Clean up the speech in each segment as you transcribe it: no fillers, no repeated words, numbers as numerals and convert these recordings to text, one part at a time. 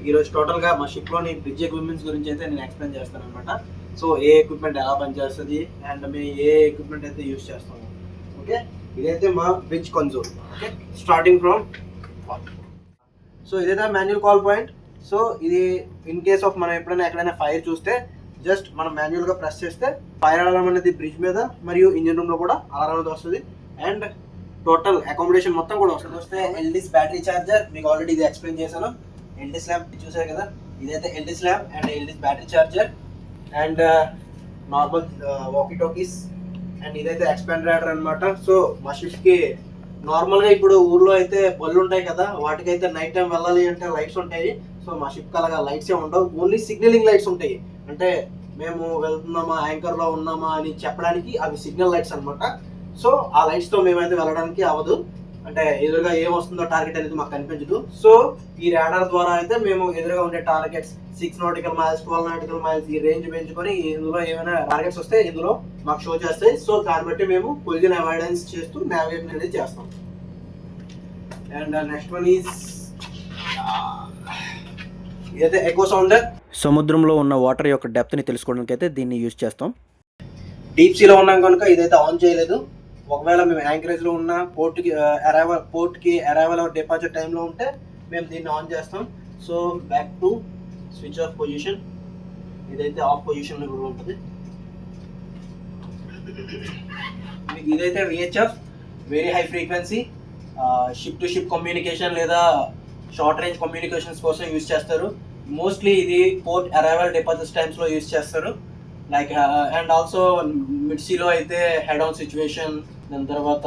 ఈరోజు టోటల్గా మా షిప్లోని బ్రిడ్జ్ ఎక్విప్మెంట్స్ గురించి అయితే నేను ఎక్స్ప్లెయిన్ చేస్తాను అనమాట. సో ఏ ఎక్విప్మెంట్ ఎలా పనిచేస్తుంది అండ్ మేము ఏ ఎక్విప్మెంట్ అయితే యూస్ చేస్తాము. ఓకే, ఇదైతే మా bridge console. Okay, starting from so ఇదైతే మాన్యువల్ కాల్ పాయింట్. సో ఇది ఇన్ కేస్ ఆఫ్ మనం ఎప్పుడైనా ఎక్కడైనా ఫైర్ చూస్తే జస్ట్ మనం మాన్యువల్గా ప్రెస్ చేస్తే ఫైర్ అలారం అనేది బ్రిడ్జ్ మీద మరియు ఇంజిన్ రూమ్లో కూడా అలారం అనేది వస్తుంది. అండ్ టోటల్ అకామిడేషన్ మొత్తం కూడా వస్తే ఎల్డిస్ బ్యాటరీ ఛార్జర్ మీకు ఆల్రెడీ ఇది ఎక్స్ప్లెయిన్ చేశాను. ఎల్డిస్ ల్యాంప్ చూసారు కదా, ఇదైతే Aldis lamp and Aldis battery charger and normal walkie talkies and ఇదైతే ఎక్స్పాండ్ రైడర్ అనమాట. సో మా షిప్కి నార్మల్గా ఇప్పుడు ఊర్లో అయితే బళ్ళు ఉంటాయి కదా, వాటికైతే నైట్ టైం వెళ్ళాలి అంటే లైట్స్ ఉంటాయి. సో మా షిప్కి అలాగా లైట్స్ ఏ ఉండవు, ఓన్లీ సిగ్నలింగ్ లైట్స్ ఉంటాయి. అంటే మేము వెళ్తున్నామా యాంకర్లో ఉన్నామా అని చెప్పడానికి అవి సిగ్నల్ లైట్స్ అనమాట. సో ఆ లైట్స్తో మేమైతే వెళ్ళడానికి అవ్వదు, అంటే ఎదురుగా ఏం వస్తుందో టార్గెట్ అనేది మాకు కనిపించదు. సో ఈ రాడార్ ద్వారా అయితే మేము ఎదురుగా ఉండే targets 6 nautical miles 12 nautical miles ఈ రేంజ్ పెంచుకొని ఇందులో ఏమైనా టార్గెట్స్ వస్తే ఇందులో మాకు షో చేస్తాయి. సో దాన్ని బట్టి మేము కొలిజన్ అవాయిడెన్స్ చేస్తూ నావిగేషన్ అనేది చేస్తాం. అండ్ నెక్స్ట్ వన్ ఈజ్ ఇదైతే ఎకో సౌండర్. సముద్రంలో ఉన్న వాటర్ యొక్క డెప్త్ని తెలుసుకోవడానికి అయితే దీన్ని యూజ్ చేస్తాం. డీప్ సీలో ఉన్నాం కనుక ఇదైతే ఆన్ చేయలేదు. ఒకవేళ మేము యాంకరేజ్లో ఉన్న పోర్ట్కి అరైవల్ ఆర్ డిపార్చర్ టైంలో ఉంటే మేము దీన్ని ఆన్ చేస్తాం. So back to switch off position, ఇదైతే ఆఫ్ పొజిషన్లో కూడా ఉంటుంది. మీకు ఇదైతే VHF very high frequency ship to ship communication లేదా షార్ట్ రేంజ్ కమ్యూనికేషన్స్ కోసం యూజ్ చేస్తారు. మోస్ట్లీ ఇది పోర్ట్ అరైవల్ డిపార్చర్స్ టైమ్స్లో యూజ్ చేస్తారు. లైక్ అండ్ ఆల్సో మిడ్ సీలో అయితే హెడ్ ఆన్ సిచ్యువేషన్, దాని తర్వాత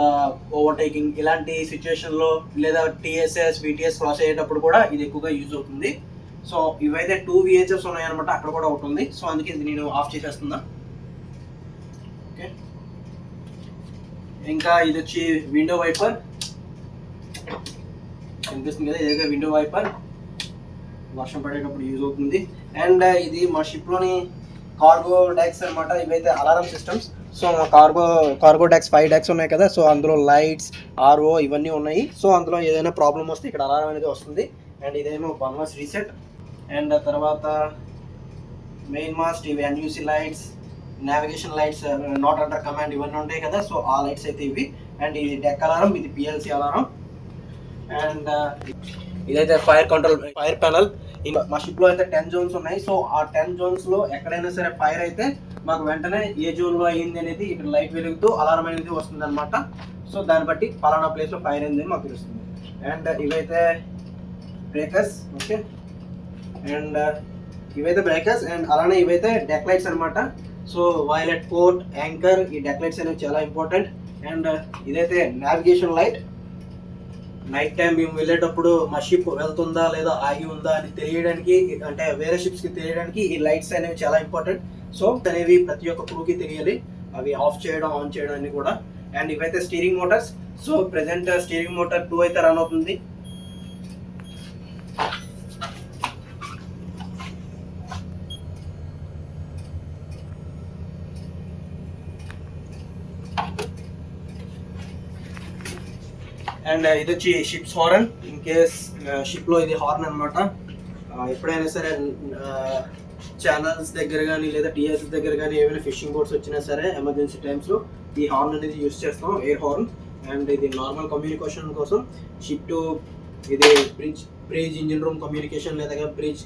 ఓవర్టేకింగ్ ఇలాంటి సిచ్యువేషన్లో లేదా టీఎస్ఎస్ విటిఎస్ క్రాస్ అయ్యేటప్పుడు కూడా ఇది ఎక్కువగా యూజ్ అవుతుంది. సో ఇవైతే 2 VHFs ఉన్నాయన్నమాట, అక్కడ కూడా ఒకటి ఉంది. సో అందుకే ఇది నేను ఆఫ్ చేసేస్తున్నా. ఓకే, ఇంకా ఇది వచ్చి విండో వైపర్ కనిపిస్తుంది కదా, ఇదైతే విండో వైపర్ వర్షం పడేటప్పుడు యూజ్ అవుతుంది. అండ్ ఇది మా షిప్లోని కార్గో డెక్స్ అనమాట. ఇవైతే అలారం సిస్టమ్స్. సో మా కార్గో డెక్స్ 5 డెక్స్ ఉన్నాయి కదా, సో అందులో లైట్స్ ఆర్ఓ ఇవన్నీ ఉన్నాయి. సో అందులో ఏదైనా ప్రాబ్లం వస్తే ఇక్కడ అలారం అనేది వస్తుంది. అండ్ ఇదేమో బన్వాస్ రీసెట్. అండ్ తర్వాత మెయిన్ మాస్ట్, ఇవి NUC lights, navigation lights, not under command ఇవన్నీ ఉంటాయి కదా, సో ఆ లైట్స్ అయితే ఇవి. అండ్ ఇది డెక్ అలారం, ఇది పిఎల్సి అలారం. అండ్ ఇదైతే ఫైర్ కంట్రోల్ ఫైర్ ప్యానల్. మా షిప్లో అయితే 10 zones ఉన్నాయి. సో ఆ 10 zonesలో ఎక్కడైనా సరే ఫైర్ అయితే మాకు వెంటనే ఏ జోన్లో అయ్యింది అనేది ఇక్కడ లైట్ వెలుగుతూ అలారం అనేది వస్తుంది అనమాట. సో దాన్ని బట్టి పలానా ప్లేస్లో ఫైర్ అయింది మాకు తెలుస్తుంది. అండ్ ఇవైతే బ్రేకర్స్. ఓకే, అండ్ ఇవైతే బ్రేకర్స్. అండ్ అలానే ఇవైతే డెక్ లైట్స్ అనమాట. సో వైలెట్, పోర్ట్, యాంకర్, ఈ డెక్ లైట్స్ అనేవి చాలా ఇంపార్టెంట్. అండ్ ఇదైతే నావిగేషన్ లైట్. నైట్ టైం మేము వెళ్ళేటప్పుడు మా షిప్ వెళ్తుందా లేదా ఆగి ఉందా అని తెలియడానికి, అంటే వేరే షిప్స్కి తెలియడానికి ఈ లైట్స్ అనేవి చాలా ఇంపార్టెంట్. సో అనేవి ప్రతి ఒక్క క్రూకి తెలియాలి, అవి ఆఫ్ చేయడం ఆన్ చేయడం అని కూడా. అండ్ ఇవైతే steering Motors. So present steering motor 2 అయితే రన్ అవుతుంది. అండ్ ఇది వచ్చి షిప్స్ హార్న్. ఇన్ కేస్ షిప్లో ఇది హార్న్ అనమాట. ఎప్పుడైనా సరే ఛానల్స్ దగ్గర కానీ లేదా టీఎస్ దగ్గర కానీ ఏమైనా ఫిషింగ్ బోట్స్ వచ్చినా సరే ఎమర్జెన్సీ టైమ్స్లో ఈ హార్న్ అనేది యూస్ చేస్తాం, ఎయిర్ హార్న్. అండ్ ఇది నార్మల్ కమ్యూనికేషన్ కోసం, షిప్ టు ఇది బ్రిడ్జ్ ఇంజిన్ రూమ్ కమ్యూనికేషన్ లేదా బ్రిడ్జ్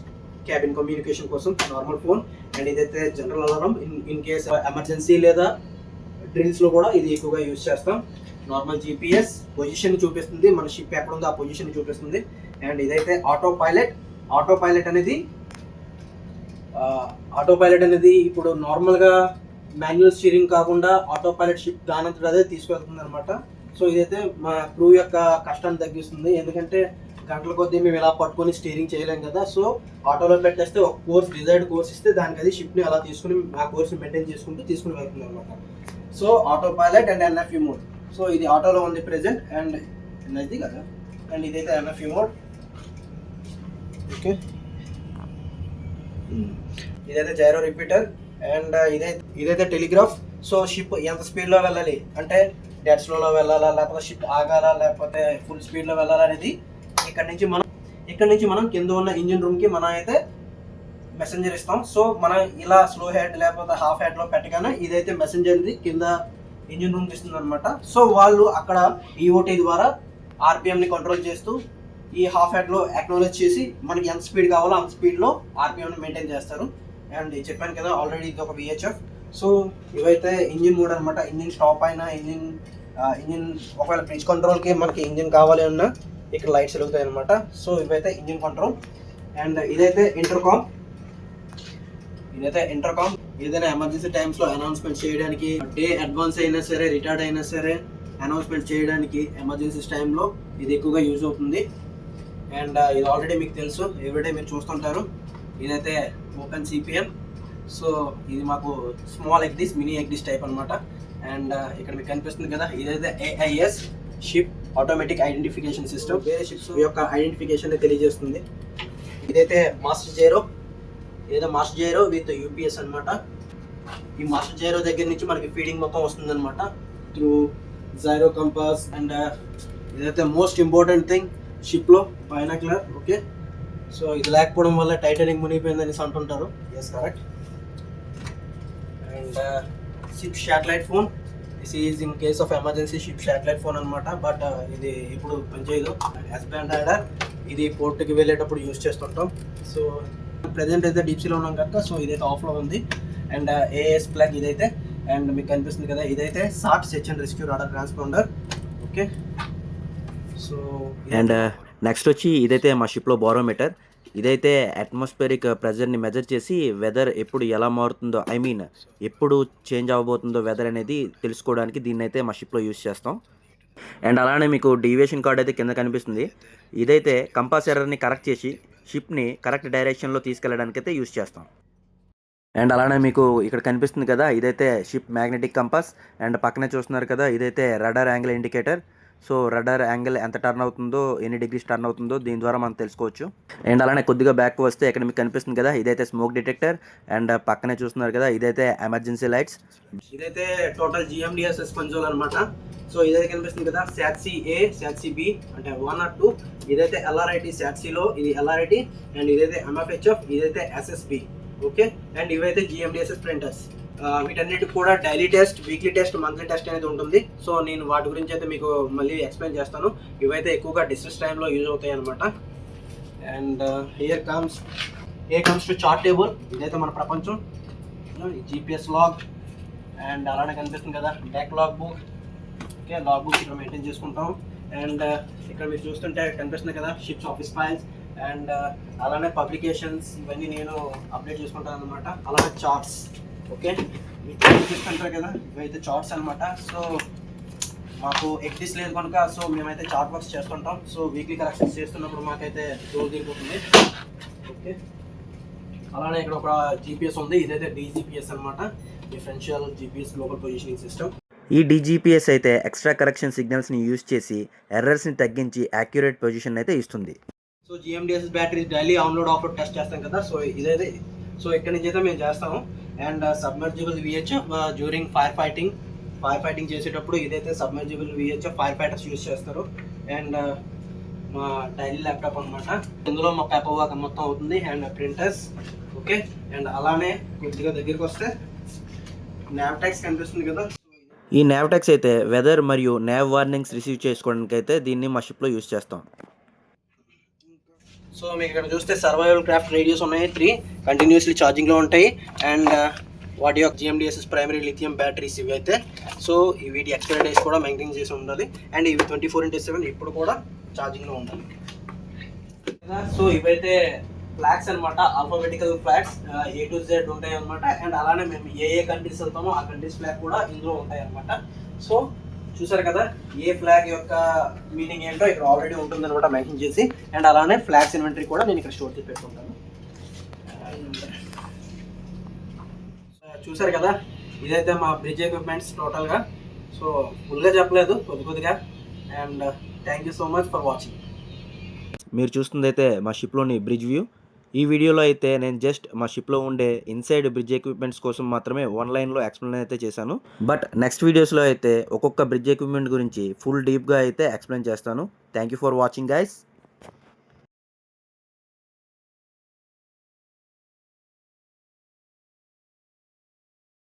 క్యాబిన్ కమ్యూనికేషన్ కోసం నార్మల్ ఫోన్. అండ్ ఇదైతే general alarm in case emergency లేదా డ్రిల్స్లో కూడా ఇది ఎక్కువగా యూజ్ చేస్తాం. నార్మల్ జీపీఎస్ పొజిషన్ చూపిస్తుంది, మన షిప్ ఎక్కడ ఉందో ఆ పొజిషన్ చూపిస్తుంది. అండ్ ఇదైతే ఆటో పైలట్. ఆటో పైలట్ అనేది ఇప్పుడు నార్మల్గా మాన్యువల్ స్టీరింగ్ కాకుండా ఆటో పైలట్ షిప్ దానంతట అదే తీసుకెళ్తుంది అనమాట. సో ఇదైతే మా క్రూ యొక్క కష్టాన్ని తగ్గిస్తుంది, ఎందుకంటే గంటల కొద్దీ మేము ఇలా పట్టుకొని స్టీరింగ్ చేయలేం కదా. సో ఆటోలో పెట్టేస్తే ఒక డిజైర్డ్ కోర్స్ ఇస్తే దానికి అది షిప్ని అలా తీసుకుని ఆ కోర్స్ని మెయింటైన్ చేసుకుంటూ తీసుకుని వెళ్తుంది అనమాట. So auto pilot and NFE mode. So ఇది ఆటోలో ఉంది ప్రెజెంట్ అండ్ ఎన్ఎస్ది కదా. అండ్ ఇదైతే ఎన్ఎఫ్ఈ మోడ్. ఓకే, ఇదైతే జైరో రిపీటర్. అండ్ ఇదైతే టెలిగ్రాఫ్. సో షిప్ ఎంత స్పీడ్లో వెళ్ళాలి అంటే డెడ్ స్లోలో వెళ్ళాలా, లేకపోతే షిప్ ఆగాలా, లేకపోతే ఫుల్ స్పీడ్లో వెళ్ళాలా అనేది ఇక్కడ ఇక్కడ నుంచి మనం కింద ఉన్న ఇంజిన్ రూమ్ కి మనం అయితే మెసెంజర్ ఇస్తాం. సో మనం ఇలా స్లో హెడ్ లేకపోతే హాఫ్ హెడ్ లో పెట్టగానే ఇదైతే మెసెంజర్ కింద ఇంజిన్ రూమ్ కి ఇస్తుంది అనమాట. సో వాళ్ళు అక్కడ ఈఓటీ ద్వారా ఆర్పిఎం ని కంట్రోల్ చేస్తూ ఈ హాఫ్ హెడ్ లో అక్నాలెడ్జ్ చేసి మనకి ఎంత స్పీడ్ కావాలో అంత స్పీడ్ లో ఆర్పిఎం ని మెయింటైన్ చేస్తారు. అండ్ చెప్పాను కదా ఆల్రెడీ ఇది ఒక VHF. సో ఇవైతే ఇంజిన్ మోడ్ అనమాట. ఇంజిన్ స్టాప్ అయినా ఇంజిన్ ఒకవేళ బ్రిడ్జ్ కంట్రోల్కి మనకి ఇంజిన్ కావాలి అన్నా ఇక్కడ లైట్స్ వెలుగుతాయి అనమాట. సో ఇవైతే ఇంజిన్ కంట్రోల్. అండ్ ఇదైతే ఇంటర్కామ్. ఏదైనా ఎమర్జెన్సీ టైమ్స్లో అనౌన్స్మెంట్ చేయడానికి, డే అడ్వాన్స్ అయినా సరే రిటార్డ్ అయినా సరే అనౌన్స్మెంట్ చేయడానికి ఎమర్జెన్సీస్ టైంలో ఇది ఎక్కువగా యూజ్ అవుతుంది. అండ్ ఇది ఆల్రెడీ మీకు తెలుసు, ఎవ్రీడే మీరు చూస్తుంటారు. ఇదైతే ఓపెన్ CPM. సో ఇది మాకు స్మాల్ ఎగ్డిస్, మినీ ఎగ్డిస్ టైప్ అనమాట. అండ్ ఇక్కడ మీకు కనిపిస్తుంది కదా, ఇదైతే AIS ship automatic identification system. వేరే షిప్స్ యొక్క ఐడెంటిఫికేషన్ తెలియజేస్తుంది. ఇదైతే మాస్టర్ జైరో విత్ UPS అనమాట. ఈ మాస్టర్ జైరో దగ్గర నుంచి మనకి ఫీడింగ్ మొత్తం వస్తుంది అనమాట త్రూ జైరో కంపాస్. అండ్ ఇదైతే మోస్ట్ ఇంపార్టెంట్ థింగ్ షిప్లో బైనాక్యులర్. ఓకే, సో ఇది లేకపోవడం వల్ల టైటానిక్ మునిగిపోయిందని అంటుంటారు. Yes, correct. And ship satellite phone. This is in case of emergency ship satellite phone అనమాట. బట్ ఇది ఇప్పుడు పనిచేయదు. ఎస్-బ్యాండ్ రైడర్, ఇది పోర్ట్కి వెళ్ళేటప్పుడు యూజ్ చేస్తుంటాం. సో ప్రెజెంట్ అయితే డీప్సీలో ఉన్నాం కనుక సో ఇదైతే ఆఫ్లో ఉంది. అండ్ AIS ప్లగ్ ఇదైతే. అండ్ మీకు కనిపిస్తుంది కదా, ఇదైతే SART search and rescue radar transponder. Okay, so and next వచ్చి ఇదైతే మా షిప్లో బారోమీటర్. ఇదైతే అట్మాస్ఫియరిక్ ప్రెజర్ని మెజర్ చేసి వెదర్ ఎప్పుడు ఎలా మారుతుందో, ఎప్పుడు చేంజ్ అవ్వబోతుందో వెదర్ అనేది తెలుసుకోవడానికి దీన్ని అయితే మా షిప్లో యూజ్ చేస్తాం. అండ్ అలానే మీకు డీవియేషన్ కార్డ్ అయితే కింద కనిపిస్తుంది. ఇదైతే కంపాస్ ఎర్రర్ని కరెక్ట్ చేసి షిప్ని కరెక్ట్ డైరెక్షన్లో తీసుకెళ్ళడానికి అయితే యూజ్ చేస్తాం. అండ్ అలానే మీకు ఇక్కడ కనిపిస్తుంది కదా, ఇదైతే షిప్ మ్యాగ్నెటిక్ కంపాస్. అండ్ పక్కనే చూస్తున్నారు కదా, ఇదైతే radar angle indicator. So radar angle ఎంత టర్న్ అవుతుందో, ఎన్ని డిగ్రీస్ టర్న్ అవుతుందో దీని ద్వారా మనం తెలుసుకోవచ్చు. అండ్ అలానే కొద్దిగా బ్యాక్ వస్తే ఇక్కడ మీకు కనిపిస్తుంది కదా, ఇదైతే స్మోక్ డిటెక్టర్. అండ్ పక్కనే చూస్తున్నారు కదా, ఇదైతే ఎమర్జెన్సీ లైట్స్. ఇదైతే టోటల్ GMDSS కన్సోల్ అనమాట. సో ఇదైతే కనిపిస్తుంది కదా, SATC-A, SATC-B అంటే 1 or 2. ఇదైతే LRIT, SATC-లో ఇది LRIT. అండ్ ఇదైతే MFHF, ఇదైతే SSB. ఓకే, అండ్ ఇవైతే GMDSS ప్రింటర్స్. వీటన్నిటికి కూడా daily test, weekly test, monthly test అనేది ఉంటుంది. సో నేను వాటి గురించి అయితే మీకు మళ్ళీ ఎక్స్ప్లెయిన్ చేస్తాను. ఇవైతే ఎక్కువగా డిస్ట్రెస్ టైంలో యూజ్ అవుతాయి అనమాట. And here comes to chart table. ఇదైతే మన ప్రపంచం. GPS log. అండ్ అలానే కనిపిస్తుంది కదా deck log book. Okay, log book ఇక్కడ మెయింటైన్ చేసుకుంటాం. అండ్ ఇక్కడ మీరు చూస్తుంటే కనిపిస్తుంది కదా షిప్స్ ఆఫీస్ ఫైల్స్. అండ్ అలానే పబ్లికేషన్స్, ఇవన్నీ నేను అప్డేట్ చేసుకుంటాను అనమాట. అలానే చార్ట్స్. ఓకే, మీకు చూస్తుంటారు కదా, ఇవైతే చార్ట్స్ అనమాట. సో మాకు ఎగ్డిస్ లేదు కనుక సో మేమైతే చార్ట్ వర్క్స్ చేస్తుంటాం. సో వీక్లీ కరెక్షన్స్ చేస్తున్నప్పుడు మాకైతే రోజు దిగిపోతుంది. ఓకే, అలానే ఇక్కడ ఒక GPS ఉంది. ఇదైతే DGPS అనమాట, differential GPS global positioning system. ఈ DGPS అయితే ఎక్స్ట్రా కరెక్షన్ సిగ్నల్స్ని యూజ్ చేసి ఎర్రర్స్ని తగ్గించి యాక్యురేట్ పొజిషన్ అయితే ఇస్తుంది. So GMDSS battery daily onload off-load test చేస్తాం కదా, సో ఇదైతే సో ఇక్కడ నుంచి అయితే మేము చేస్తాము. And submersible VHF during fire fighting చేసేటప్పుడు ఇదైతే submersible VHF fire fighters use చేస్తారు. అండ్ మా డైలీ ల్యాప్టాప్ అనమాట. ఇందులో మా పేపర్ వర్క్ మొత్తం అవుతుంది. And printers. ఓకే, అండ్ అలానే కొద్దిగా దగ్గరికి వస్తే నావిటెక్స్ కనిపిస్తుంది కదా. ఈ నావిటెక్స్ అయితే వెదర్ మరియు నేవ్ వార్నింగ్స్ రిసీవ్ చేసుకోవడానికి అయితే దీన్ని మా షిప్లో యూజ్ చేస్తాం. సో మీకు ఇక్కడ చూస్తే సర్వైవల్ క్రాఫ్ట్ రేడియోస్ ఉన్నాయి 3 కంటిన్యూస్లీ ఛార్జింగ్లో ఉంటాయి. అండ్ వాటి యొక్క GMDSS ప్రైమరీ లిథియం బ్యాటరీస్ ఇవి అయితే. సో వీటి ఎక్స్పైరీ డేస్ కూడా మెయింటైన్ చేసి ఉండాలి. అండ్ ఇవి 24/7 ఇప్పుడు కూడా ఛార్జింగ్లో ఉండాలి. సో ఇవైతే ఫ్లాగ్స్ అనమాట, alphabetical flags A to Z ఉంటాయి అనమాట. అండ్ అలానే మేము ఏ కంట్రీస్ వెళ్తామో ఆ కంట్రీస్ ఫ్లాగ్ కూడా ఇందులో ఉంటాయి అనమాట. సో చూసారు కదా, ఏ ఫ్లాగ్ యొక్క మీనింగ్ ఏంటో ఇక్కడ ఆల్రెడీ ఉంటుంది అనమాట మెన్షన్ చేసి. అండ్ అలానే ఫ్లాగ్స్ ఇన్వెంటరీ కూడా నేను ఇక్కడ స్టోర్ చేసి పెట్టుకుంటాను. చూసారు కదా, ఇదైతే మా బ్రిడ్జ్ ఎక్విప్మెంట్స్ టోటల్గా. సో ఫుల్గా చెప్పలేదు, కొద్దిగా. And thank you so much for watching. మీరు చూస్తుంది అయితే మా షిప్లోని బ్రిడ్జ్ వ్యూ. ఈ వీడియోలో అయితే నేను జస్ట్ మా షిప్లో ఉండే ఇన్సైడ్ బ్రిడ్జ్ ఎక్విప్మెంట్స్ కోసం మాత్రమే లైన్లో ఎక్స్ప్లెయిన్ అయితే చేశాను. బట్ నెక్స్ట్ వీడియోస్లో అయితే ఒక్కొక్క బ్రిడ్జ్ ఎక్విప్మెంట్ గురించి ఫుల్ డీప్గా అయితే ఎక్స్ప్లెయిన్ చేస్తాను. Thank you for watching guys.